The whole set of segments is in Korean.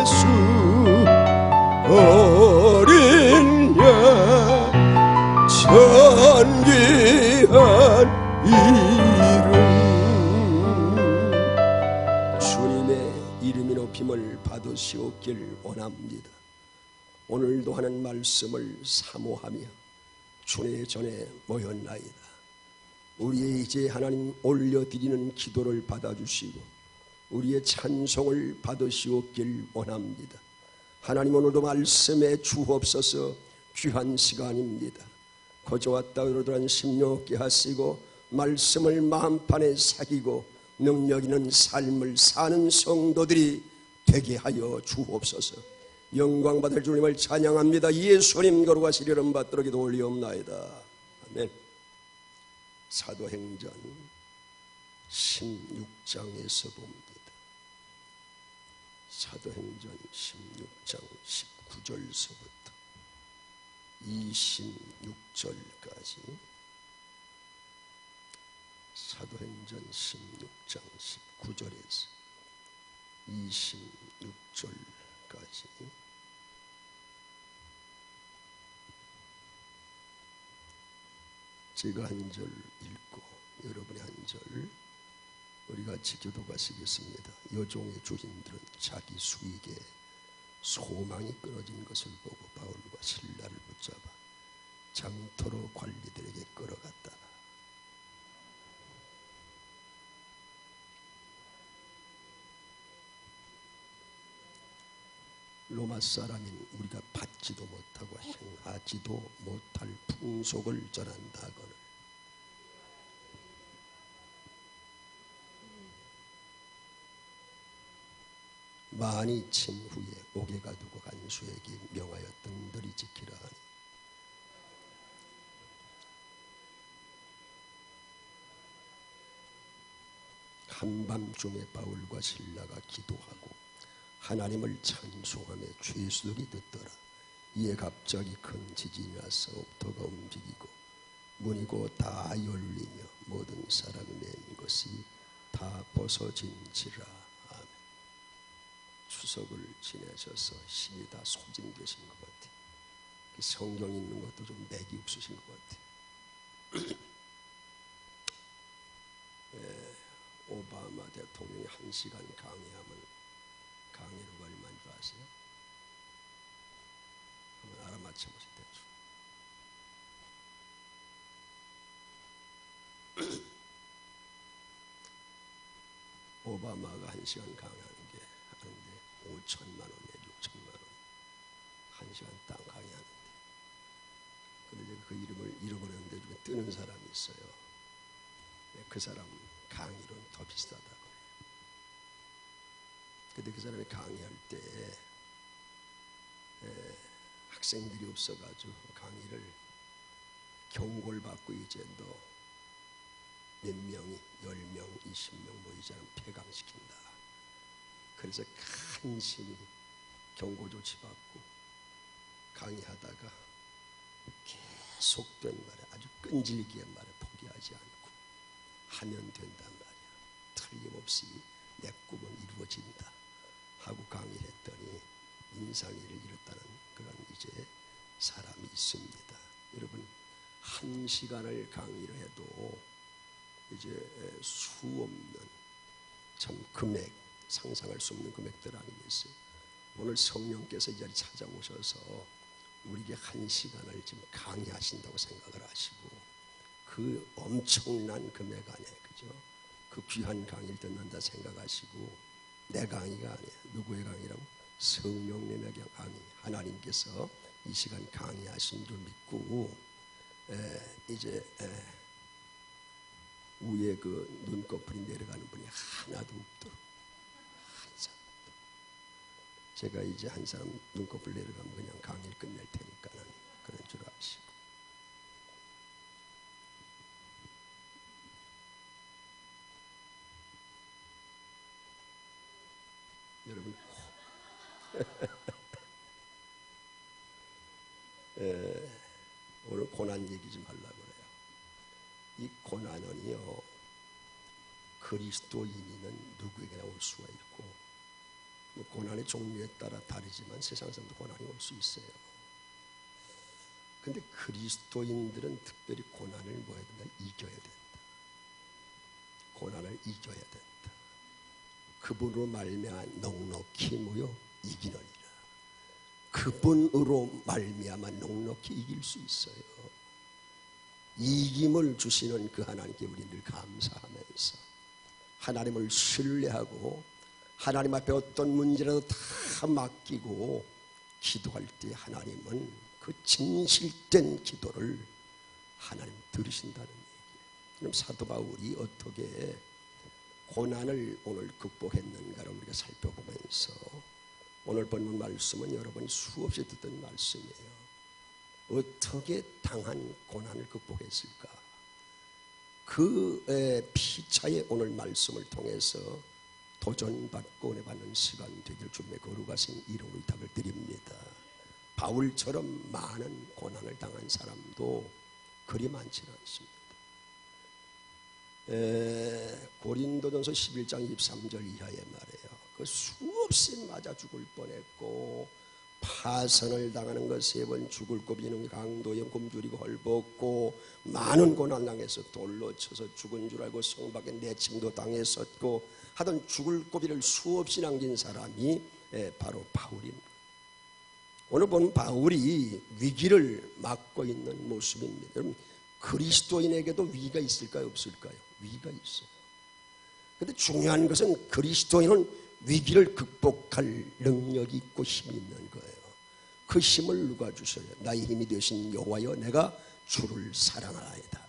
예수 어린 양 존귀한 이름. 주님의 이름이 높임을 받으시옵길 원합니다. 오늘도 하는 말씀을 사모하며 주의 전에 모였나이다. 우리의 이제 하나님 올려드리는 기도를 받아주시고 우리의 찬송을 받으시옵길 원합니다. 하나님, 오늘도 말씀에 주옵소서. 귀한 시간입니다. 거저 왔다 그러더란 심령없게 하시고 말씀을 마음판에 새기고 능력 있는 삶을 사는 성도들이 되게 하여 주옵소서. 영광 받을 주님을 찬양합니다. 예수님 거룩하신 이름 받들어 기도 올리옵나이다. 아멘. 사도행전 16장에서 봅니다. 사도행전 16장 19절서부터 26절까지. 사도행전 16장 19절에서 26절까지. 제가 한 절 읽고 여러분이 한 절 우리 같이 기도하시겠습니다. 여종의 주인들은 자기 수익에 소망이 끊어진 것을 보고 바울과 실라를 붙잡아 장터로 관리들에게 끌어갔다. 로마 사람인 우리가 받지도 못하고 행하지도 못할 풍속을 전한다거늘 많이 친 후에 옥에 가두고 간수에게 명하여 등들이 지키라 하니 한밤중에 바울과 실라가 기도하고 하나님을 찬송하며 죄수들이 듣더라. 이에 갑자기 큰 지진이 나서 옥토가 움직이고 문이 곧 다 열리며 모든 사람이 맨 것이 다 벗어진지라. 아멘. 추석을 지내셔서 힘이 다 소진되신 것 같아요. 성경 읽는 것도 좀 맥이 없으신 것 같아요. 오바마 대통령이 1시간 강의하면 강의료가 얼마인 줄 아세요? 한번 알아맞혀 보실 때죠. 오바마가 1시간 강의하는 게 하는데 5천만 원 내지 6천만 원 1시간 딱 강의하는데, 근데 제가 그 이름을 잃어버렸는데 중에 뜨는 사람이 있어요. 그 사람 강의료는 더 비싸다고 해요. 근데 그 사람이 강의할 때 학생들이 없어가지고 강의를 경고를 받고 이제 너 몇 명이 10명, 20명 모이지 않으면 폐강시킨다. 그래서 간신히 경고 조치 받고 강의하다가 계속된 말에 아주 끈질기게 말에 포기하지 않고 하면 된단 말이야. 틀림없이 내 꿈은 이루어진다 하고 강의했더니 인상이를 잃었다는 그런 이제 사람이 있습니다. 여러분, 1시간을 강의를 해도 이제 수 없는 참 금액, 상상할 수 없는 금액들 아니겠어요. 오늘 성령께서 이 자리에 찾아오셔서 우리에게 1시간을 지금 강의하신다고 생각을 하시고 그 엄청난 금액 안에, 그죠? 그 귀한 강의를 듣는다 생각하시고 내 강의가 아니야. 누구의 강의라고? 성령님의 강의. 하나님께서 이 시간 강의하신 줄 믿고 이제 위에 그 눈꺼풀이 내려가는 분이 하나도 없도록 한 사람도. 제가 이제 한 사람 눈꺼풀 내려가면 그냥 강의를 끝낼 테니까는 그런 줄 아시고. 여러분 오늘 고난 얘기 좀 하려고 그래요. 이 고난은요, 그리스도인이면 누구에게나 올 수가 있고 고난의 종류에 따라 다르지만 세상 사람도 고난이 올 수 있어요. 근데 그리스도인들은 특별히 고난을 뭐 해야 된다? 이겨야 된다. 고난을 이겨야 된다. 그분으로 말미암아 넉넉히 뭐요? 이기느니라. 그분으로 말미암아 넉넉히 이길 수 있어요. 이김을 주시는 그 하나님께 우리 늘 감사하면서 하나님을 신뢰하고 하나님 앞에 어떤 문제라도 다 맡기고 기도할 때 하나님은 그 진실된 기도를 하나님 들으신다는 얘기예요. 그럼 사도 바울이 어떻게 고난을 오늘 극복했는가를 우리가 살펴보면서 오늘 본문 말씀은 여러분이 수없이 듣던 말씀이에요. 어떻게 당한 고난을 극복했을까? 그 피차의 오늘 말씀을 통해서 도전받고 은혜받는 시간 되길 주님의 거룩하신 이름으로 부탁을 드립니다. 바울처럼 많은 고난을 당한 사람도 그리 많지는 않습니다. 고린도전서 11장 23절 이하에 말해요. 그 수없이 맞아 죽을 뻔했고 파선을 당하는 것 3번 죽을 고비는 강도에 굶주리고 헐벗고 많은 고난 당해서 돌로 쳐서 죽은 줄 알고 성밖에 내침도 당했었고 하던 죽을 고비를 수없이 남긴 사람이 바로 바울입니다. 오늘 본 바울이 위기를 맞고 있는 모습입니다. 여러분 그리스도인에게도 위기가 있을까요? 없을까요? 위기가 있어요. 그런데 중요한 것은 그리스도인은 위기를 극복할 능력이 있고 힘이 있는 거예요. 그 힘을 누가 주셔요? 나의 힘이 되신 여호와여 내가 주를 사랑하나이다.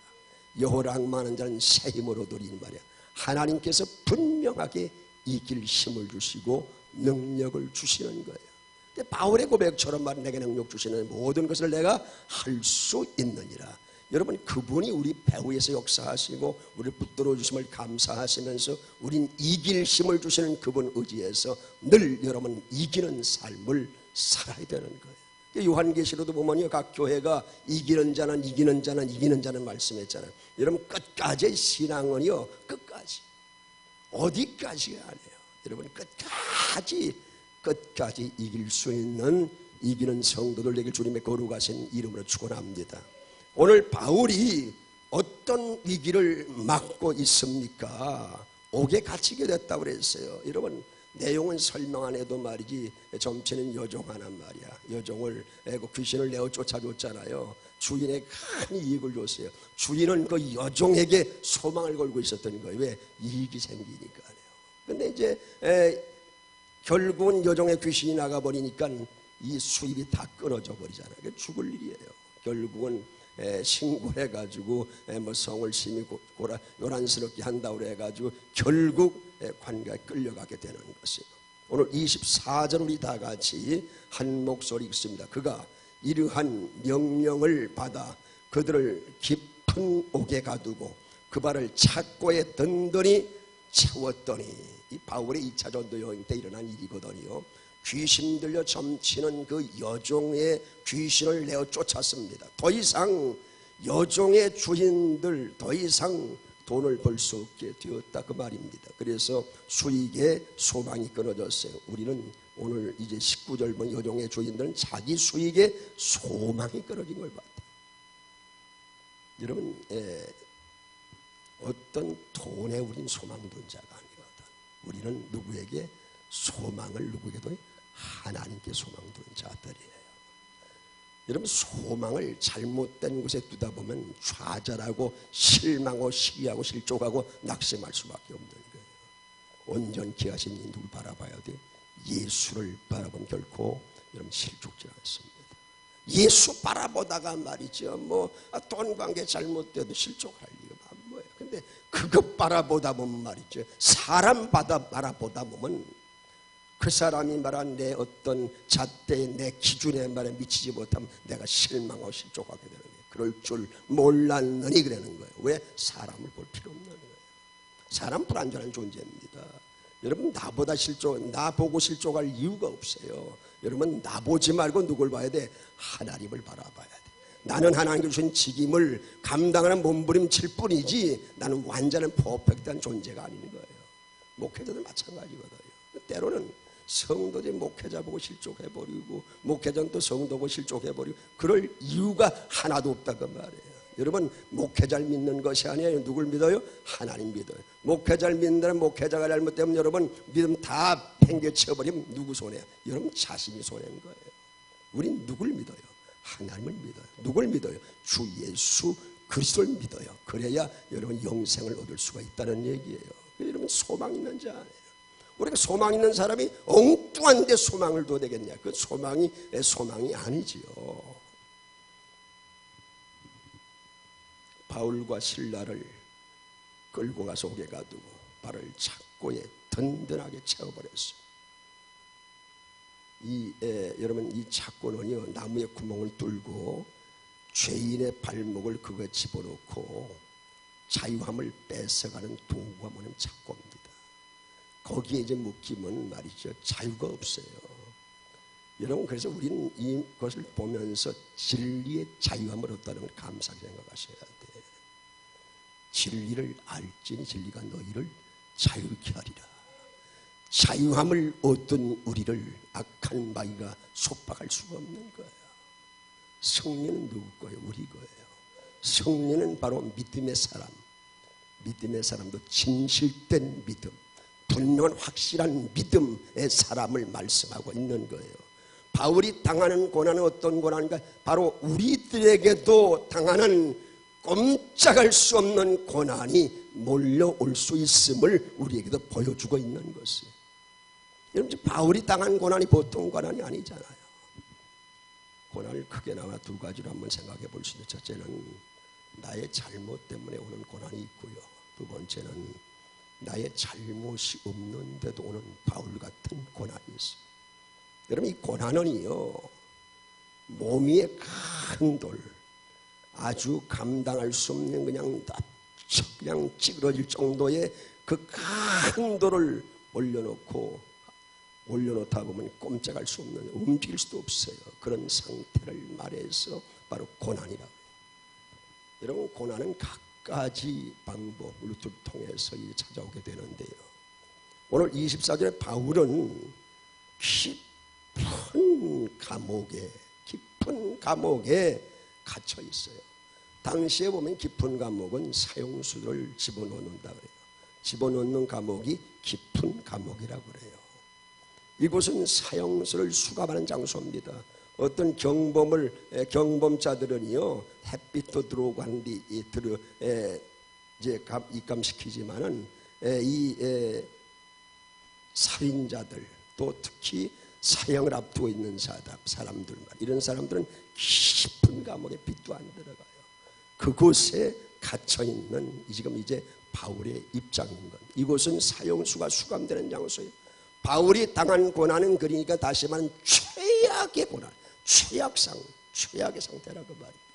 여호와를 악마하는 자는 새 힘을 얻으리니 말이야. 하나님께서 분명하게 이길 힘을 주시고 능력을 주시는 거예요. 근데 바울의 고백처럼 말 내게 능력 주시는 모든 것을 내가 할 수 있느니라. 여러분 그분이 우리 배후에서 역사하시고 우리를 붙들어 주심을 감사하시면서 우린 이길 힘을 주시는 그분 의지에서 늘 여러분 이기는 삶을 살아야 되는 거예요. 요한계시로도 보면요 각 교회가 이기는 자는 이기는 자는 이기는 자는 말씀했잖아요. 여러분 끝까지의 신앙은요 끝까지 어디까지가 아니에요. 여러분 끝까지 이길 수 있는 이기는 성도들 되길 주님의 거룩하신 이름으로 축원합니다. 오늘 바울이 어떤 위기를 맞고 있습니까? 옥에 갇히게 됐다고 그랬어요. 여러분 내용은 설명 안 해도 말이지 점치는 여종 하나 말이야. 여종을 귀신을 내어 쫓아줬잖아요. 주인에 큰 이익을 줬어요. 주인은 그 여종에게 소망을 걸고 있었던 거예요. 왜? 이익이 생기니까요. 근데 이제 결국은 여종의 귀신이 나가버리니까 이 수입이 다 끊어져 버리잖아요. 죽을 일이에요. 결국은 신고해가지고 뭐 성을 심히 요란스럽게 한다고 해가지고 결국 관가에 끌려가게 되는 것이에요. 오늘 24절 우리 다 같이 한 목소리 읽습니다. 그가 이러한 명령을 받아 그들을 깊은 옥에 가두고 그 발을 착고에 든든히 채웠더니 이 바울의 2차 전도 여행 때 일어난 일이거든요. 귀신 들려 점치는 그 여종의 귀신을 내어 쫓았습니다. 더 이상 여종의 주인들 더 이상 돈을 벌 수 없게 되었다 그 말입니다. 그래서 수익에 소망이 끊어졌어요. 우리는 오늘 이제 19절 본 여종의 주인들은 자기 수익에 소망이 끊어진 걸 봤대요. 여러분 어떤 돈에 우린 소망 둔 자가 아니거든. 우리는 누구에게 소망을 누구에게도 하나님께 소망 둔 자들이에요. 여러분 소망을 잘못된 곳에 두다 보면 좌절하고 실망하고 시기하고 실족하고 낙심할 수밖에 없는 거예요. 온전케 하신 이 누굴 바라봐야 돼? 예수를 바라보면 결코 여러분 실족지 않습니다. 예수 바라보다가 말이죠 돈 관계 잘못돼도 실족할 리가 뭐예요. 근데 그것 바라보다 보면 말이죠 사람 바라보다 보면 그 사람이 말한 내 어떤 잣대에 내 기준에 말에 미치지 못하면 내가 실망하고 실족하게 되는 거예요. 그럴 줄 몰랐느니 그러는 거예요. 왜? 사람을 볼 필요 없는 거예요. 사람 불완전한 존재입니다. 여러분 나 보고 실족할 이유가 없어요. 여러분 나 보지 말고 누굴 봐야 돼? 하나님을 바라봐야 돼. 나는 하나님께 주신 직임을 감당하는 몸부림칠 뿐이지 나는 완전한 퍼펙트한 존재가 아닌 거예요. 목회자들 마찬가지거든요. 때로는 성도들이 목회자 보고 실족해버리고 목회자는 또 성도 보고 실족해버리고 그럴 이유가 하나도 없다고 말이에요. 여러분, 목회자를 믿는 것이 아니에요. 누굴 믿어요? 하나님 믿어요. 목회자를 믿는 목회자가 잘못되면 여러분 믿음 다 팽개쳐버리면 누구 손해야? 여러분 자신이 손해인 거예요. 우린 누굴 믿어요? 하나님을 믿어요. 누굴 믿어요? 주 예수 그리스도를 믿어요. 그래야 여러분 영생을 얻을 수가 있다는 얘기예요. 여러분 소망 있는 자 아니에요. 우리가 소망 있는 사람이 엉뚱한 데 소망을 둬야 되겠냐? 그 소망이 아니지요. 바울과 실라를 끌고 가서 옥에 가두고 발을 착고에 든든하게 채워버렸어요. 여러분 이 착고는요 나무에 구멍을 뚫고 죄인의 발목을 그거 집어넣고 자유함을 뺏어가는 도구가 뭐냐면 착고입니다. 거기에 이제 묶이면 말이죠 자유가 없어요. 여러분 그래서 우리는 이것을 보면서 진리의 자유함을 얻다는 걸 감사하게 생각하셔야 돼. 진리를 알지니 진리가 너희를 자유케 하리라. 자유함을 얻던 우리를 악한 마귀가 속박할 수가 없는 거예요. 승리는 누구 거예요? 우리 거예요. 승리는 바로 믿음의 사람. 믿음의 사람도 진실된 믿음, 분명한 확실한 믿음의 사람을 말씀하고 있는 거예요. 바울이 당하는 고난은 어떤 고난인가? 바로 우리들에게도 당하는 꼼짝할 수 없는 고난이 몰려올 수 있음을 우리에게도 보여주고 있는 것이에요. 여러분 바울이 당한 고난이 보통 고난이 아니잖아요. 고난을 크게 나눠 두 가지로 한번 생각해 볼 수 있어요. 첫째는 나의 잘못 때문에 오는 고난이 있고요. 두 번째는 나의 잘못이 없는데도 오는 바울 같은 고난이 있어요. 여러분 이 고난은요 몸 위에 큰 돌, 아주 감당할 수 없는 그냥 찌그러질 정도의 그 큰 돌을 올려놓다 보면 꼼짝할 수 없는, 움직일 수도 없어요. 그런 상태를 말해서 바로 고난이라고 해요. 여러분 고난은 각가지 방법을 통해서 이제 찾아오게 되는데요. 오늘 24절에 바울은 깊은 감옥에 갇혀 있어요. 당시에 보면 깊은 감옥은 사형수를 집어넣는다 그래요. 집어넣는 감옥이 깊은 감옥이라고 그래요. 이곳은 사형수를 수감하는 장소입니다. 어떤 경범자들은요 햇빛도 들어오고 하는데 이제 입감시키지만은 이 살인자들 또 특히 사형을 앞두고 있는 사람들 이런 사람들은 깊은 감옥에 빛도 안 들어가요. 그곳에 갇혀 있는 지금 이제 바울의 입장인 것. 이곳은 사형수가 수감되는 장소예요. 바울이 당한 고난은 그러니까 다시 말하면 최악의 고난, 최악의 상태라고 말입니다.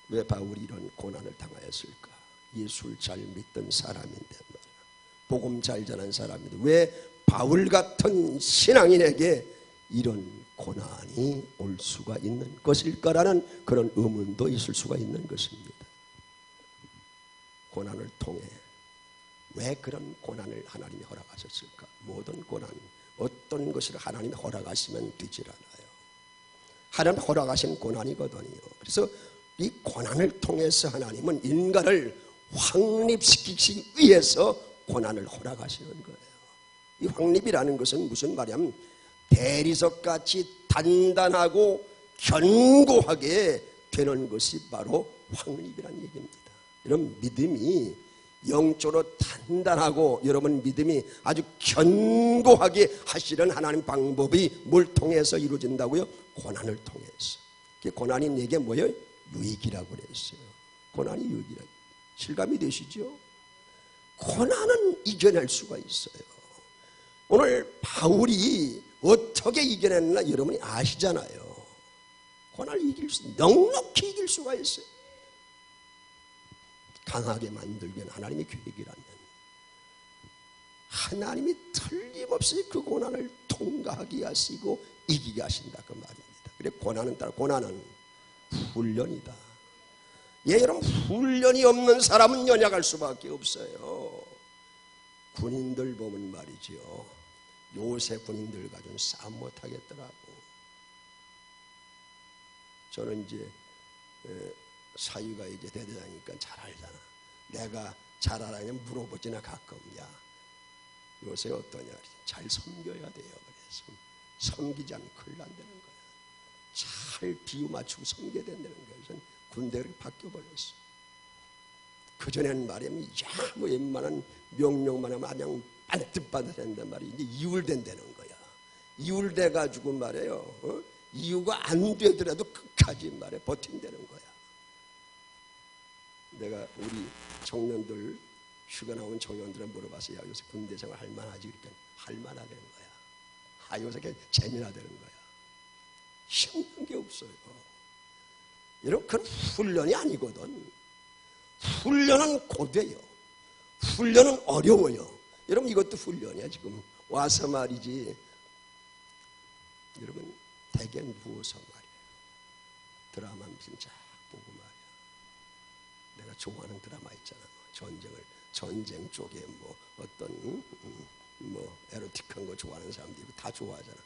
왜 바울이 이런 고난을 당하였을까? 예수를 잘 믿던 사람인데 말이야. 복음 잘 전한 사람인데 왜 바울 같은 신앙인에게 이런 고난이 올 수가 있는 것일까라는 그런 의문도 있을 수가 있는 것입니다. 고난을 통해 왜 그런 고난을 하나님이 허락하셨을까? 모든 고난, 어떤 것을 하나님이 허락하시면 되질 않아요. 하나님 허락하신 고난이거든요. 그래서 이 고난을 통해서 하나님은 인간을 확립시키기 위해서 고난을 허락하시는 거예요. 이 확립이라는 것은 무슨 말이냐면 대리석같이 단단하고 견고하게 되는 것이 바로 확립이라는 얘기입니다. 이런 믿음이 영적으로 단단하고 여러분 믿음이 아주 견고하게 하시는 하나님 방법이 뭘 통해서 이루어진다고요? 고난을 통해서. 고난이 내게 뭐예요? 유익이라고 그랬어요. 고난이 유익이라고. 실감이 되시죠? 고난은 이겨낼 수가 있어요. 오늘 바울이 어떻게 이겨냈나 여러분이 아시잖아요. 고난을 넉넉히 이길 수가 있어요. 강하게 만들기 위한 하나님의 계획이라면 하나님이 틀림없이 그 고난을 통과하게 하시고 이기게 하신다 그 말입니다. 그래 고난은 훈련이다. 여러분 훈련이 없는 사람은 연약할 수밖에 없어요. 군인들 보면 말이죠. 요새 군인들 가지고는 싸움 못하겠더라고. 저는 이제 사위가 이제 대대장이니까 잘 알잖아. 내가 잘 알아냐 물어보지나 가끔. 야, 요새 어떠냐? 잘 섬겨야 돼요. 그래서 섬기지 않으면 큰일 난다는 거야. 잘 비유 맞추고 섬겨야 된다는 거야. 그래서 군대를 바뀌어버렸어. 그전에는 말이면 야, 뭐 웬만한 명령만 하면 그냥 반듯반듯한단 말이야. 이제 이율된다는 거야. 이율돼가지고 말이에요. 이유가 안 되더라도 끝까지 말해 버틴다는 거야. 내가 우리 청년들, 휴가 나온 청년들은 물어봤어요. 야, 요새 군대 생활 할만하지? 그러니까 할만하다는 거야. 아, 요새 재미나다는 거야. 힘든 게 없어요. 여러분, 그건 훈련이 아니거든. 훈련은 고돼요. 훈련은 어려워요. 여러분, 이것도 훈련이야. 지금 와서 말이지. 여러분, 대개 누워서 말이에요. 드라마 무슨 쫙 보고 말이야. 내가 좋아하는 드라마 있잖아. 전쟁 쪽에 뭐 어떤 뭐 에로틱한 거 좋아하는 사람들이 다 좋아하잖아.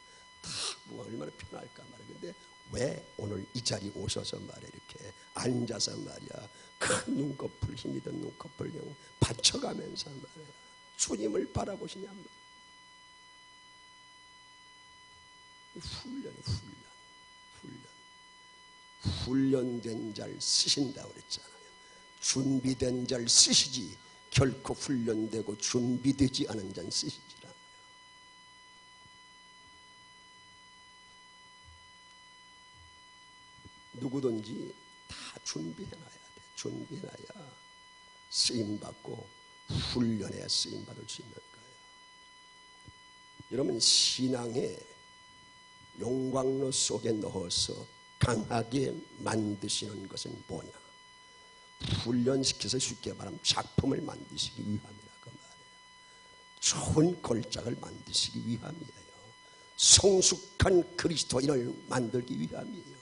다 뭐 얼마나 편할까 말이야. 근데 왜 오늘 이 자리에 오셔서 말이야 이렇게 앉아서 말이야 큰 눈꺼풀 힘이 든 눈꺼풀 영 받쳐가면서 말이야 주님을 바라보시냐 말이야. 훈련된 자를 쓰신다고 그랬잖아요. 준비된 자를 쓰시지 결코 훈련되고 준비되지 않은 자는 쓰시지라. 누구든지 다 준비해놔야 돼. 준비해놔야 쓰임받고 훈련에 쓰임받을 수 있는 거예요. 여러분, 신앙의 용광로 속에 넣어서 강하게 만드시는 것은 뭐냐? 훈련시켜서 쉽게 말하면 작품을 만드시기 위함이라고 말해요. 좋은 걸작을 만드시기 위함이에요. 성숙한 그리스도인을 만들기 위함이에요.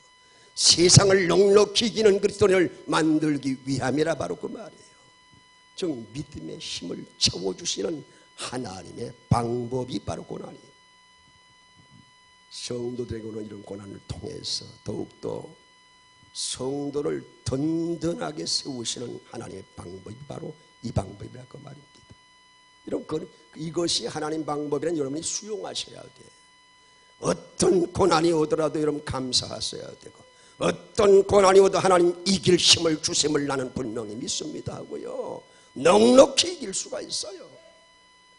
세상을 넉넉히 이기는 그리스도인을 만들기 위함이라 바로 그 말이에요. 즉 믿음의 힘을 채워주시는 하나님의 방법이 바로 고난이에요. 성도들에게는 이런 고난을 통해서 더욱더 성도를 든든하게 세우시는 하나님의 방법이 바로 이 방법이라고 말입니다. 여러분, 이것이 하나님 방법이란 여러분이 수용하셔야 돼요. 어떤 고난이 오더라도 여러분 감사하셔야 되고, 어떤 고난이 오도 하나님 이길 힘을 주심을 나는 분명히 믿습니다 하고요. 넉넉히 이길 수가 있어요.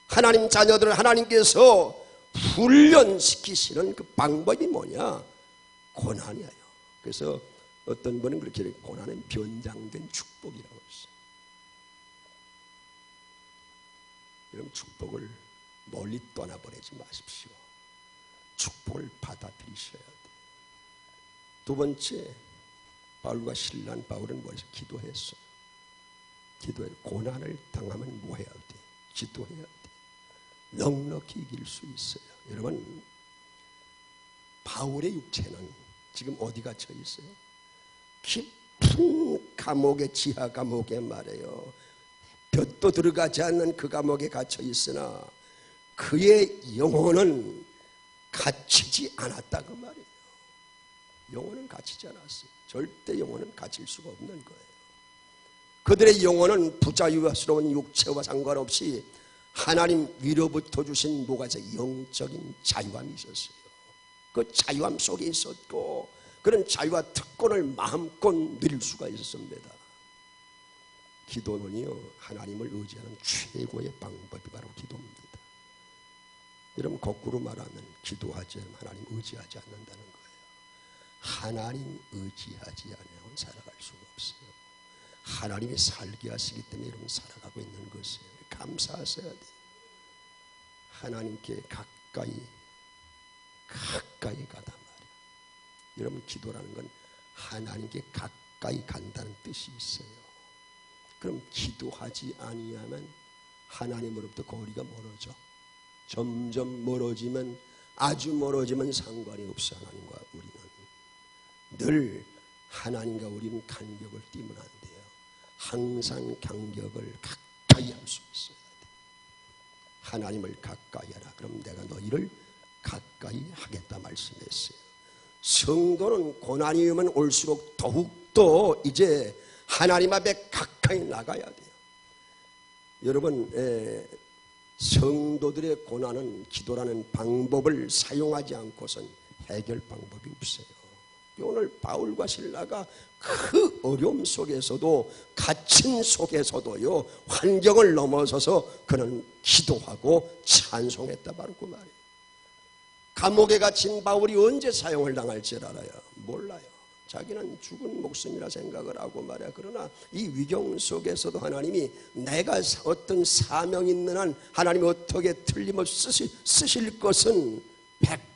하나님 자녀들을 하나님께서 훈련시키시는 그 방법이 뭐냐? 고난이에요. 그래서 어떤 분은 그렇게 고난은 변장된 축복이라고 했어요. 여러분, 축복을 멀리 떠나보내지 마십시오. 축복을 받아들이셔야 돼요. 두 번째, 바울과 신라는 바울은 뭐해서 기도했어요. 기도해서 고난을 당하면 뭐 해야 돼? 기도해야 돼. 넉넉히 이길 수 있어요. 여러분, 바울의 육체는 지금 어디 갇혀 있어요? 깊은 감옥에, 지하 감옥에 말이에요. 볕도 들어가지 않는 그 감옥에 갇혀 있으나 그의 영혼은 갇히지 않았다고 말이에요. 영혼은 갇히지 않았어요. 절대 영혼은 갇힐 수가 없는 거예요. 그들의 영혼은 부자유스러운 육체와 상관없이 하나님 위로부터 주신 뭐가서 영적인 자유함이 있었어요. 그 자유함 속에 있었고 그런 자유와 특권을 마음껏 누릴 수가 있었습니다. 기도는요, 하나님을 의지하는 최고의 방법이 바로 기도입니다. 여러분, 거꾸로 말하면 기도하지 않으면 하나님 의지하지 않는다는 거예요. 하나님 의지하지 않으면 살아갈 수가 없어요. 하나님이 살게 하시기 때문에 여러분 살아가고 있는 것이에요. 감사하셔야 돼요. 하나님께 가까이 가다 말이야. 여러분, 기도라는 건 하나님께 가까이 간다는 뜻이 있어요. 그럼 기도하지 아니하면 하나님으로부터 거리가 멀어져. 점점 멀어지면, 아주 멀어지면 상관이 없어. 하나님과 우리는 늘 하나님과 우리는 간격을 띄면 안 돼요. 항상 간격을 가까이 할 수 있어야 돼. 하나님을 가까이 하라. 그럼 내가 너희를 가까이 하겠다 말씀했어요. 성도는 고난이 오면 올수록 더욱더 이제 하나님 앞에 가까이 나가야 돼요. 여러분, 성도들의 고난은 기도라는 방법을 사용하지 않고선 해결 방법이 없어요. 오늘 바울과 실라가 그 어려움 속에서도, 갇힌 속에서도요, 환경을 넘어서서 그는 기도하고 찬송했다 바로 그 말이에요. 감옥에 갇힌 바울이 언제 사형을 당할지 알아요? 몰라요. 자기는 죽은 목숨이라 생각을 하고 말이야. 그러나 이 위경 속에서도 하나님이 내가 어떤 사명 있는 한 하나님이 어떻게 틀림없이 쓰실 것은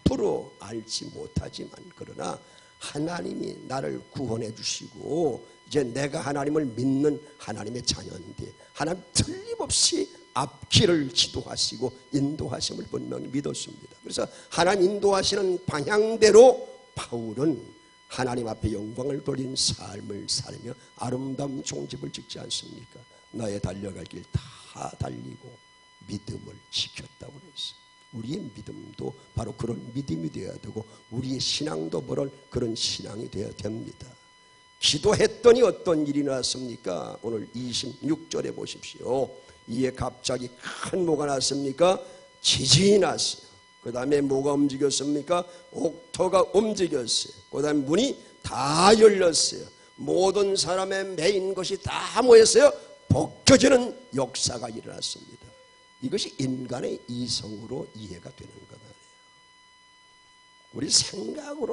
100% 알지 못하지만, 그러나 하나님이 나를 구원해 주시고 이제 내가 하나님을 믿는 하나님의 자녀인데 하나님 틀림없이 앞길을 지도하시고 인도하심을 분명히 믿었습니다. 그래서 하나님 인도하시는 방향대로 바울은 하나님 앞에 영광을 돌린 삶을 살며 아름다운 종집을 찍지 않습니까? 나의 달려갈 길 다 달리고 믿음을 지켰다고 그랬어요. 우리의 믿음도 바로 그런 믿음이 되어야 되고 우리의 신앙도 그런 신앙이 되어야 됩니다. 기도했더니 어떤 일이 났습니까? 오늘 26절에 보십시오. 이에 갑자기 큰 뭐가 났습니까? 지진이 났어요. 그 다음에 뭐가 움직였습니까? 옥토가 움직였어요. 그 다음에 문이 다 열렸어요. 모든 사람의 매인 것이 다 모였어요. 벗겨지는 역사가 일어났습니다. 이것이 인간의 이성으로 이해가 되는 것 아니에요. 우리 생각을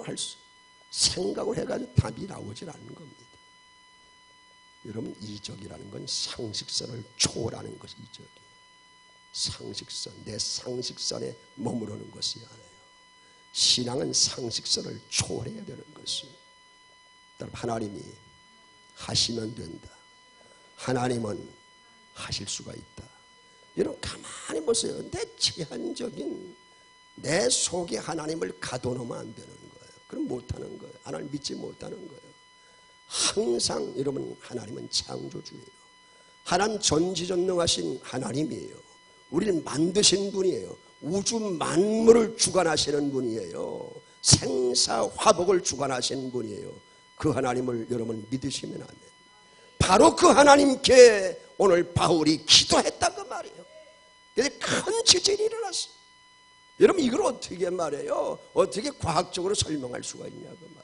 해가지고 답이 나오질 않는 겁니다. 여러분, 이적이라는 건 상식선을 초월하는 것이 이적이에요. 상식선, 내 상식선에 머무르는 것이 아니에요. 신앙은 상식선을 초월해야 되는 것이에요. 하나님이 하시면 된다. 하나님은 하실 수가 있다. 여러분, 가만히 보세요. 내 제한적인 내 속에 하나님을 가둬놓으면 안 되는 거예요. 그럼 못하는 거예요. 하나님 믿지 못하는 거예요. 항상 여러분, 하나님은 창조주예요. 하나님 전지전능하신 하나님이에요. 우리를 만드신 분이에요. 우주 만물을 주관하시는 분이에요. 생사화복을 주관하시는 분이에요. 그 하나님을 여러분 믿으시면 안 돼요. 바로 그 하나님께 오늘 바울이 기도했다 그 말이에요. 그래서 큰 지진이 일어났어요. 여러분, 이걸 어떻게 말해요? 어떻게 과학적으로 설명할 수가 있냐 그 말이에요.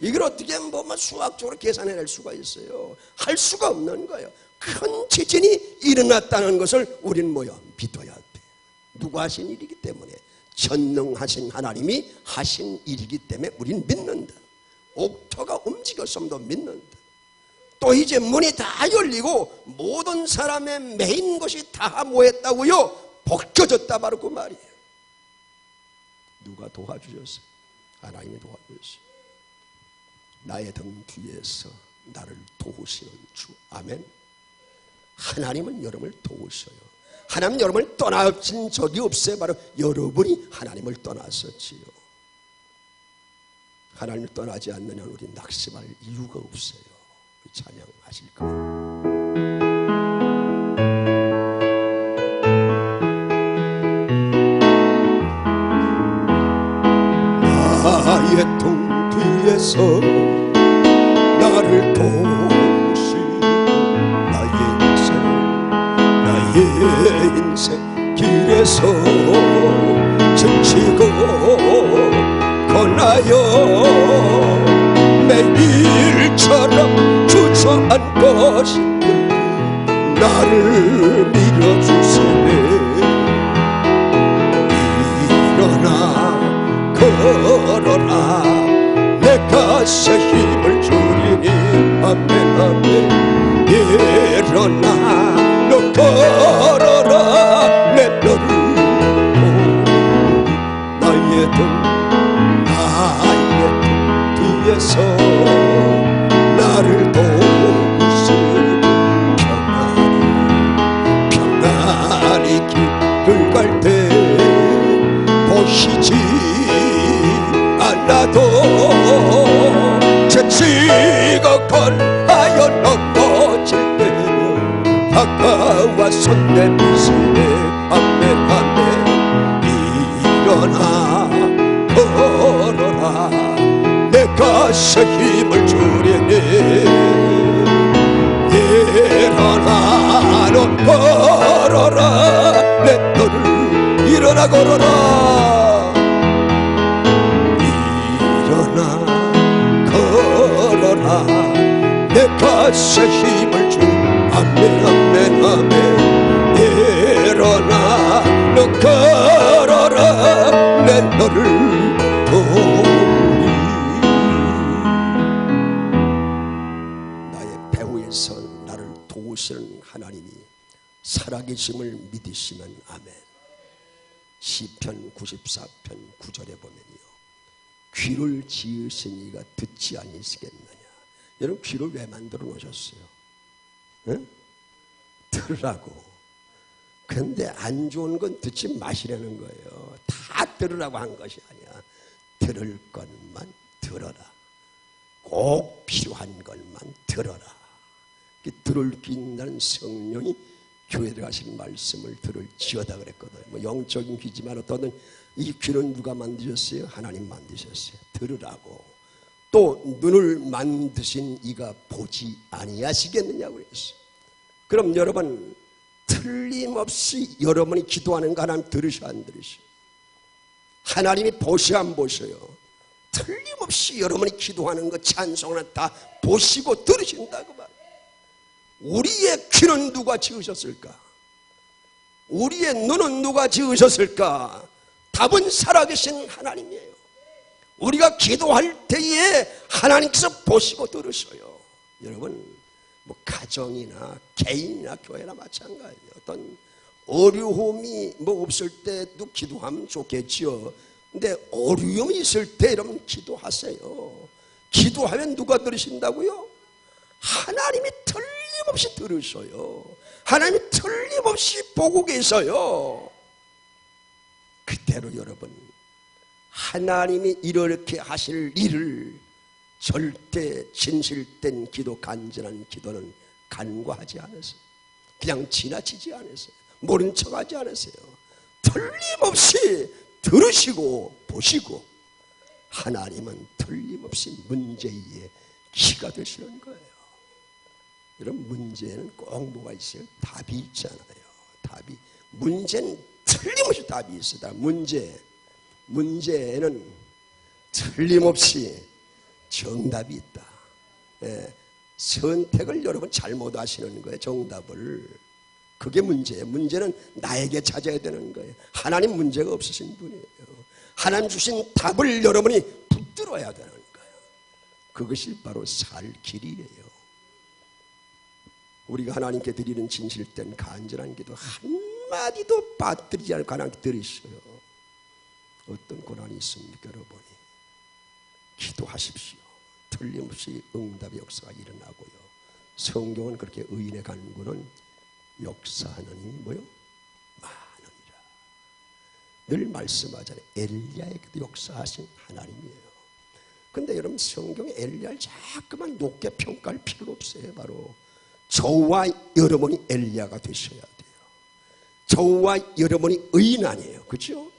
이걸 어떻게 수학적으로 계산해낼 수가 있어요? 할 수가 없는 거예요. 큰 지진이 일어났다는 것을 우리는 믿어야 돼. 누가 하신 일이기 때문에, 전능하신 하나님이 하신 일이기 때문에 우리는 믿는다. 옥토가 움직였음도 믿는다. 또 이제 문이 다 열리고 모든 사람의 매인 것이 다 모였다고요? 벗겨졌다 바로 그 말이에요. 누가 도와주셨어요? 하나님이 도와주셨어요. 나의 등 뒤에서 나를 도우시는 주. 아멘. 하나님은 여러분을 도우셔요. 하나님 여러분을 떠나신 적이 없어요. 바로 여러분이 하나님을 떠났었지요. 하나님을 떠나지 않는 한 우리 낙심할 이유가 없어요. 찬양하실 거예요. 나의 등 뒤에서 나를 도우시고 나의 인생 길에서 지치고 권하여 매일처럼 주저앉고 싶은 나를 밀어주시네. 일어나 걸어라 내 가슴에 힘을 주리니. 아멘 아멘. 일어나 너 걸어라 내 너를 나의 등 뒤에서 나를 도우시. 평안히 길을 갈 때 보시지 않아도 지치고 권하여 넘어질 때는 다가와서 내 미소에 일어나 걸어라 내가 새 힘을 주리니 일어나 너 걸어라 내 너를 일어나 걸어라 일어나 걸어라 내가 새 힘을 주 아멘 아멘 아멘 일어나 너 걸어라 내 너를 도우리 나의 배후에서 나를 도우시는 하나님이 살아계심을 믿으시면 아멘. 시편 94편 9절에 보면요 귀를 지으시니가 듣지 아니시겠느냐. 여러분 귀를 왜 만들어 놓으셨어요? 응? 들으라고. 근데 안 좋은 건 듣지 마시라는 거예요. 다 들으라고 한 것이 아니야. 들을 것만 들어라. 꼭 필요한 것만 들어라. 들을 수 있는 성령이 교회에 들어가신 말씀을 들을지어다 그랬거든요. 뭐 영적인 귀지만 어떤 이 귀는 누가 만드셨어요? 하나님 만드셨어요. 들으라고. 또 눈을 만드신 이가 보지 아니하시겠느냐고 그랬어요. 그럼 여러분 틀림없이 여러분이 기도하는 거 하나님 들으셔 안 들으셔? 하나님이 보셔 안 보셔요? 틀림없이 여러분이 기도하는 거 찬송을 다 보시고 들으신다고 말이에요. 우리의 귀는 누가 지으셨을까? 우리의 눈은 누가 지으셨을까? 답은 살아계신 하나님이에요. 우리가 기도할 때에 하나님께서 보시고 들으셔요. 여러분 뭐 가정이나 개인이나 교회나 마찬가지예요. 어떤 어려움이 뭐 없을 때도 기도하면 좋겠지요. 근데 어려움이 있을 때 여러분 기도하세요. 기도하면 누가 들으신다고요? 하나님이 틀림없이 들으셔요. 하나님이 틀림없이 보고 계셔요. 그대로 여러분 하나님이 이렇게 하실 일을 절대 진실된 기도, 간절한 기도는 간과하지 않았어요. 그냥 지나치지 않았어요. 모른 척하지 않았어요. 틀림없이 들으시고 보시고 하나님은 틀림없이 문제의 기가 되시는 거예요. 이런 문제는 꼭 뭐가 있어요? 답이 있잖아요. 답이. 문제는 틀림없이 답이 있어요. 문제에는 틀림없이 정답이 있다. 선택을 여러분 잘못 하시는 거예요. 정답을. 그게 문제예요. 문제는 나에게 찾아야 되는 거예요. 하나님 문제가 없으신 분이에요. 하나님 주신 답을 여러분이 붙들어야 되는 거예요. 그것이 바로 살 길이에요. 우리가 하나님께 드리는 진실된 간절한 기도 한마디도 빠뜨리지 않고 하나님께 드리셔요. 어떤 고난이 있습니까 여러분이? 기도하십시오. 틀림없이 응답의 역사가 일어나고요. 성경은 그렇게 의인의 간구는 역사하는 힘이 뭐요? 많으니라. 늘 말씀하잖아요. 엘리야에게도 역사하신 하나님이에요. 근데 여러분 성경에 엘리야를 자꾸만 높게 평가할 필요 없어요. 바로 저와 여러분이 엘리야가 되셔야 돼요. 저와 여러분이 의인 아니에요. 그렇죠?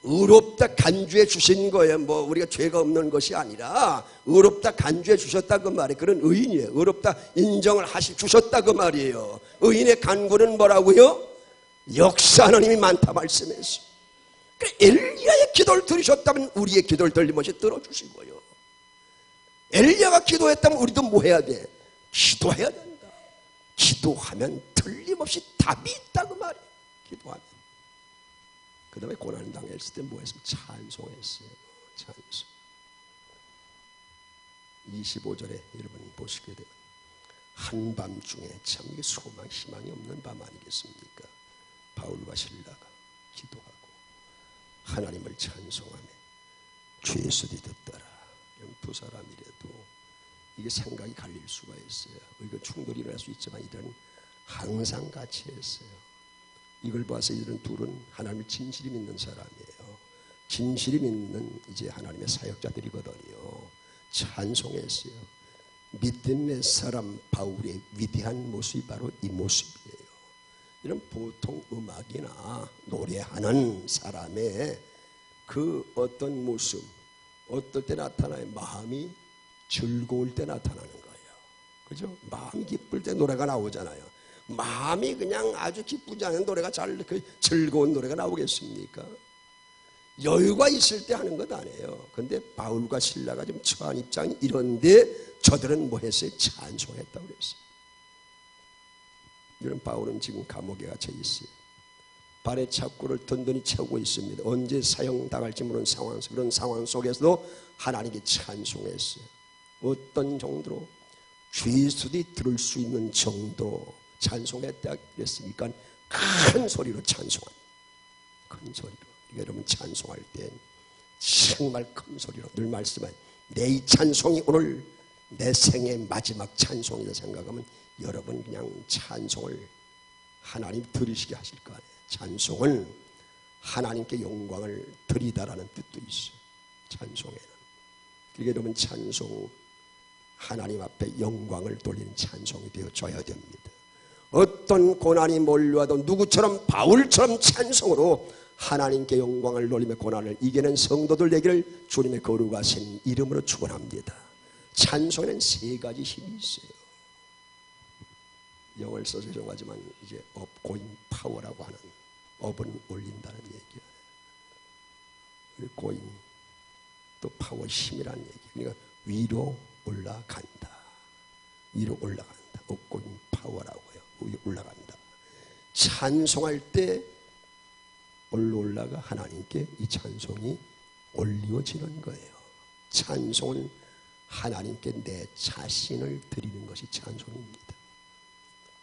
의롭다 간주해 주신 거예요. 뭐 우리가 죄가 없는 것이 아니라 의롭다 간주해 주셨다 그 말이에요. 그런 의인이에요. 의롭다 인정을 주셨다 그 말이에요. 의인의 간구는 뭐라고요? 역사하는 힘이 많다 말씀했어요. 그래 엘리야의 기도를 들으셨다면 우리의 기도를 틀림없이 들어주시고요. 엘리야가 기도했다면 우리도 뭐 해야 돼? 기도해야 된다. 기도하면 틀림없이 답이 있다 그 말이에요. 기도하면. 그 다음에 고난을 당했을 때 뭐 했으면 찬송했어요. 찬송. 25절에 여러분이 보시게 되면 한밤중에 참 이게 소망 희망이 없는 밤 아니겠습니까? 바울과 실라가 기도하고 하나님을 찬송하며 주의 소리 듣더라. 이런 두 사람이라도 이게 생각이 갈릴 수가 있어요. 우리가 충돌이 일어날 수 있지만 이들은 항상 같이 했어요. 이걸 봐서 이들은 둘은 하나님을 진실히 믿는 사람이에요. 진실히 믿는 이제 하나님의 사역자들이거든요. 찬송했어요. 믿음의 사람 바울의 위대한 모습이 바로 이 모습이에요. 이런 보통 음악이나 노래하는 사람의 그 어떤 모습, 어떨 때 나타나요? 마음이 즐거울 때 나타나는 거예요. 그죠? 마음이 기쁠 때 노래가 나오잖아요. 마음이 그냥 아주 기쁘지 않은 노래가 즐거운 노래가 나오겠습니까? 여유가 있을 때 하는 것 아니에요. 근데 바울과 실라가 지금 처한 입장이 이런데 저들은 뭐 했어요? 찬송했다고 그랬어요. 이런 바울은 지금 감옥에 갇혀 있어요. 발에 착고를 든든히 채우고 있습니다. 언제 사형당할지 모르는 상황, 그런 상황 속에서도 하나님께 찬송했어요. 어떤 정도로? 죄수들이 들을 수 있는 정도로 찬송했다 그랬으니까 큰 소리로 찬송합니다. 큰 소리로. 여러분 찬송할 때 정말 큰 소리로 늘 말씀한 내 이 찬송이 오늘 내 생의 마지막 찬송이다 생각하면 여러분 그냥 찬송을 하나님 들으시게 하실 거 아니에요. 찬송은 하나님께 영광을 드리다라는 뜻도 있어요. 찬송에는. 그러니까 여러분 찬송 하나님 앞에 영광을 돌리는 찬송이 되어줘야 됩니다. 어떤 고난이 몰려와도 누구처럼 바울처럼 찬송으로 하나님께 영광을 돌리며 고난을 이기는 성도들 되기를 주님의 거룩하신 이름으로 축원합니다. 찬송에는 세 가지 힘이 있어요. 영어를 써서 죄송하지만 이제 업고잉 파워라고 하는 업은 올린다는 얘기예요. 고잉 또 파워 힘이라는 얘기. 그러니까 위로 올라간다. 위로 올라간다. 업고잉 파워라고요. 위로 올라간다. 찬송할 때 올라가 하나님께 이 찬송이 올리워지는 거예요. 찬송은 하나님께 내 자신을 드리는 것이 찬송입니다.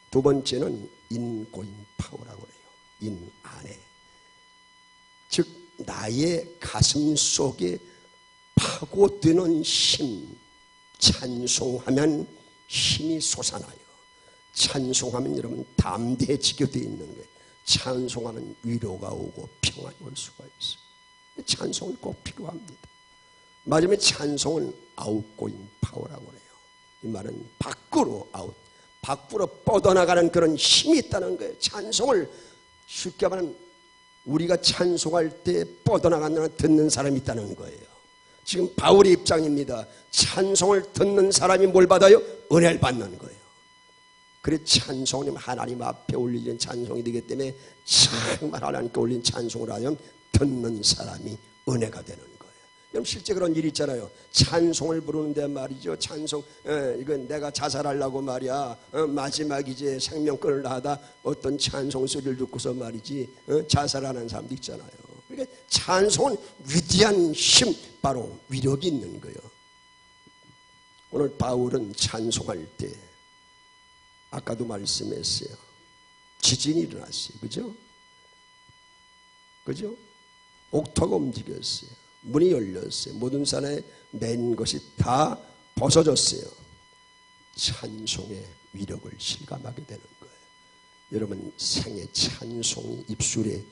두 번째는 인고잉 파워라고 해요. 인 안에. 즉 나의 가슴 속에 파고드는 힘. 찬송하면 힘이 솟아나요. 찬송하면 여러분 담대해지게 되어 있는 거예요. 찬송하면 위로가 오고 평안이 올 수가 있어요. 찬송은 꼭 필요합니다. 마지막에 찬송은 아웃고잉 파워라고 해요. 이 말은 밖으로 아웃, 밖으로 뻗어나가는 그런 힘이 있다는 거예요. 찬송을 쉽게 말하면 우리가 찬송할 때 뻗어나가는 듣는 사람이 있다는 거예요. 지금 바울의 입장입니다. 찬송을 듣는 사람이 뭘 받아요? 은혜를 받는 거예요. 그래 찬송은 하나님 앞에 올리는 찬송이 되기 때문에 정말 하나님께 올린 찬송을 하면 듣는 사람이 은혜가 되는 거예요. 여러분 실제 그런 일이 있잖아요. 찬송을 부르는데 말이죠. 찬송 이건 내가 자살하려고 말이야. 마지막 이제 생명 끊으려다 어떤 찬송 소리를 듣고서 말이지 자살하는 사람도 있잖아요. 그러니까 찬송은 위대한 힘, 바로 위력이 있는 거예요. 오늘 바울은 찬송할 때 아까도 말씀했어요. 지진이 일어났어요. 그죠? 그죠? 옥토가 움직였어요. 문이 열렸어요. 모든 산에 맨 것이 다 벗어졌어요. 찬송의 위력을 실감하게 되는 거예요. 여러분 생의 찬송이 입술에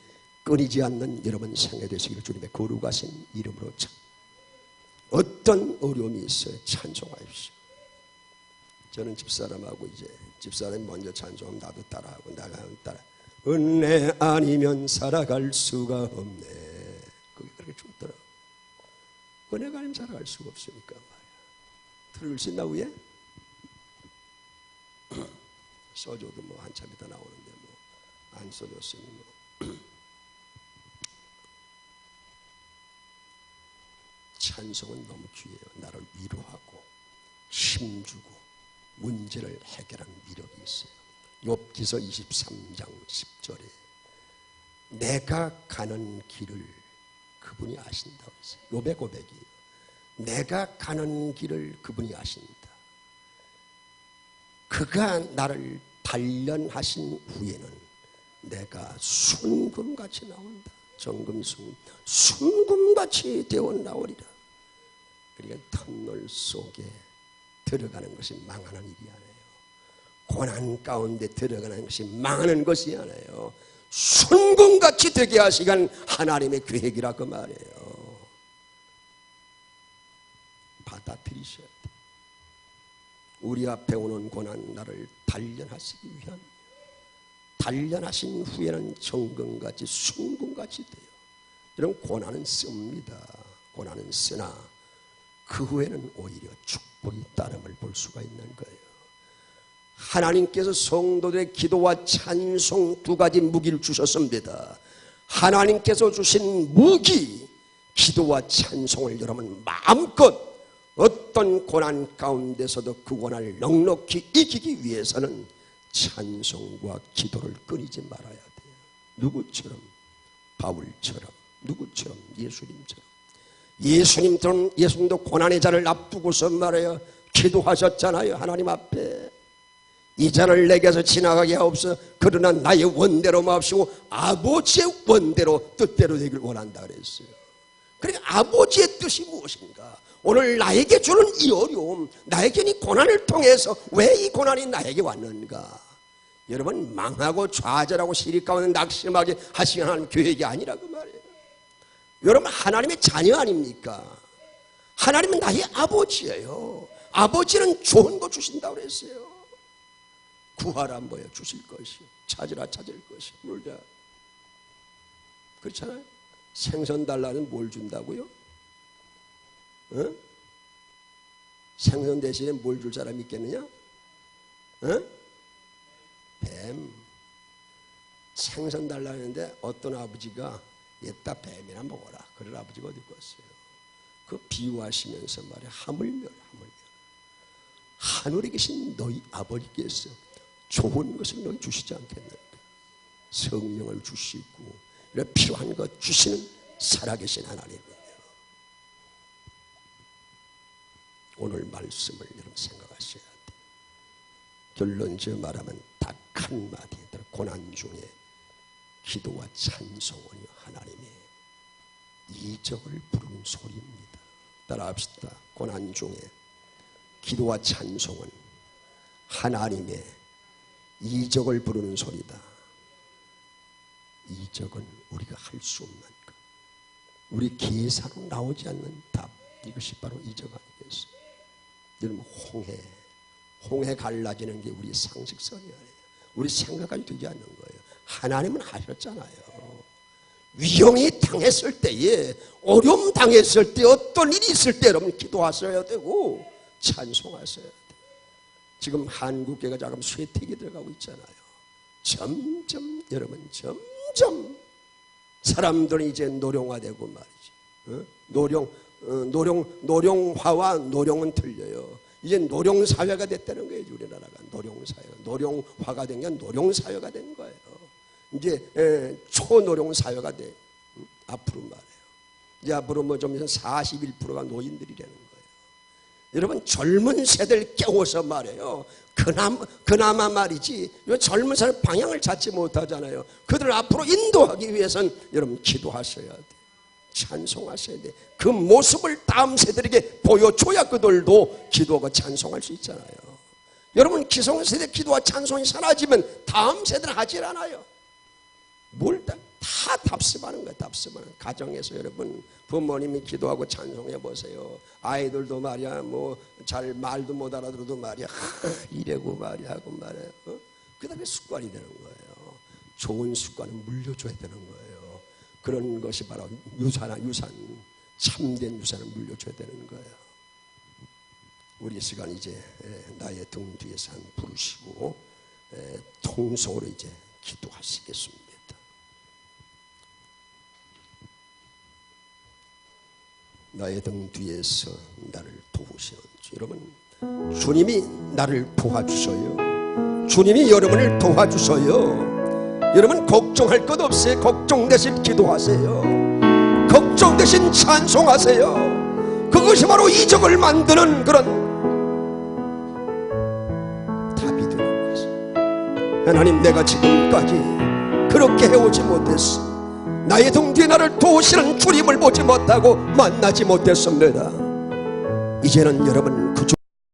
끊이지 않는 여러분 생에 되시기를 주님의 거룩하신 이름으로 어떤 어려움이 있어요. 찬송하십시오. 저는 집사람하고 이제 집사람이 먼저 찬송하면 나도 따라하고 나가면 따라. 은혜 아니면 살아갈 수가 없네. 그게 그렇게 좋더라고. 은혜가 아니면 살아갈 수가 없으니까 말이야. 들을 수 있나 위에? 써줘도 뭐 한참 이따 나오는데 뭐 안 써줬으니 뭐. 찬송은 너무 귀해요. 나를 위로하고 힘주고 문제를 해결하는 위력이 있어요. 욥기서 23장 10절에 내가 가는 길을 그분이 아신다고 했어요. 욥의 고백이에요. 내가 가는 길을 그분이 아신다. 그가 나를 단련하신 후에는 내가 순금같이 나온다. 정금이 순금같이 되어 나오리라. 그러니까 터널 속에 들어가는 것이 망하는 일이 아니에요. 고난 가운데 들어가는 것이 망하는 것이 아니에요. 순금같이 되게 하시간 하나님의 계획이라 그 말이에요. 받아들이셔야 돼. 우리 앞에 오는 고난 나를 단련하시기 위함이에요. 단련하신 후에는 정금같이 순금같이 돼요. 이런 고난은 씁니다. 고난은 쓰나 그 후에는 오히려 축복이 따름을 볼 수가 있는 거예요. 하나님께서 성도들의 기도와 찬송 두 가지 무기를 주셨습니다. 하나님께서 주신 무기, 기도와 찬송을 여러분 마음껏 어떤 고난 가운데서도 그 고난을 넉넉히 이기기 위해서는 찬송과 기도를 끊이지 말아야 돼요. 누구처럼? 바울처럼, 누구처럼? 예수님처럼. 예수님도 고난의 잔을 앞두고서 말해요. 기도하셨잖아요. 하나님 앞에 이 잔을 내게서 지나가게 하옵소서. 그러나 나의 원대로 마옵시고 아버지의 원대로 뜻대로 되길 원한다 그랬어요. 그러니까 아버지의 뜻이 무엇인가? 오늘 나에게 주는 이 어려움, 나에게 이 고난을 통해서 왜 이 고난이 나에게 왔는가? 여러분, 망하고 좌절하고 시리 가운데 낙심하게 하시는 하나님 계획이 아니라고 말이에요. 여러분, 하나님의 자녀 아닙니까? 하나님은 나의 아버지예요. 아버지는 좋은 거 주신다고 그랬어요. 구하라 뭐예요? 주실 것이. 찾으라 찾을 것이. 물자. 그렇잖아요. 생선 달라는 뭘 준다고요? 어? 생선 대신에 뭘 줄 사람이 있겠느냐? 어? 뱀. 생선 달라는데 어떤 아버지가 얘따 뱀이나 먹어라. 그런 아버지가 어디 있겠어요? 그 비유하시면서 말해 하물며 하늘에 계신 너희 아버지께서 좋은 것을 너희 주시지 않겠는가? 성령을 주시고 이런 필요한 것 주시는 살아계신 하나님이에요. 오늘 말씀을 여러분 생각하셔야 돼요. 결론적으로 말하면 딱 한마디, 고난 중에 기도와 찬송은요 하나님의 이적을 부르는 소리입니다. 따라합시다. 고난 중에 기도와 찬송은 하나님의 이적을 부르는 소리다. 이적은 우리가 할 수 없는 것, 우리 계산으로 나오지 않는 답, 이것이 바로 이적 아니겠어요? 여러분, 홍해 갈라지는 게 우리 상식선이 아니에요. 우리 생각까지 되지 않는 거예요. 하나님은 하셨잖아요. 위험이 당했을 때에, 어려움 당했을 때, 어떤 일이 있을 때 여러분 기도하셔야 되고 찬송하셔야 돼요. 지금 한국교회가 조금 쇠퇴기 들어가고 있잖아요. 점점 여러분 점점 사람들은 이제 노령화되고 말이지. 노령화와 노령은 틀려요. 이제 노령사회가 됐다는 거예요. 우리나라가 노령사회가. 노령화가 된 게 노령사회가 된 거예요. 이제 초노령사회가 돼. 앞으로 말해요. 이제 앞으로 뭐 좀 41%가 노인들이라는 거예요. 여러분, 젊은 세대를 깨워서 말해요. 그나마 말이지. 젊은 사람 방향을 찾지 못하잖아요. 그들을 앞으로 인도하기 위해서는 여러분 기도하셔야 돼. 찬송하셔야 돼. 그 모습을 다음 세대에게 보여줘야 그들도 기도하고 찬송할 수 있잖아요. 여러분, 기성세대 기도와 찬송이 사라지면 다음 세대는 하질 않아요. 뭘 다 답습하는 거예요. 답습하는 가정에서 여러분 부모님이 기도하고 찬송해 보세요. 아이들도 말이야 뭐 잘 말도 못 알아들어도 말이야 이래고 말이야 하고 말이야. 그 다음에 습관이 되는 거예요. 좋은 습관은 물려줘야 되는 거예요. 그런 것이 바로 유산, 참된 유산을 물려줘야 되는 거예요. 우리 시간 이제 나의 등 뒤에서 한 부르시고 통성으로 이제 기도하시겠습니다. 나의 등 뒤에서 나를 도우시는 주. 여러분, 주님이 나를 도와주셔요. 주님이 여러분을 도와주셔요. 여러분, 걱정할 것 없어요. 걱정 대신 기도하세요. 걱정 대신 찬송하세요. 그것이 바로 이적을 만드는 그런 답이 되는 것이에요. 하나님, 내가 지금까지 그렇게 해오지 못했어. 나의 등 뒤에 나를 도우시는 주님을 보지 못하고 만나지 못했습니다. 이제는 여러분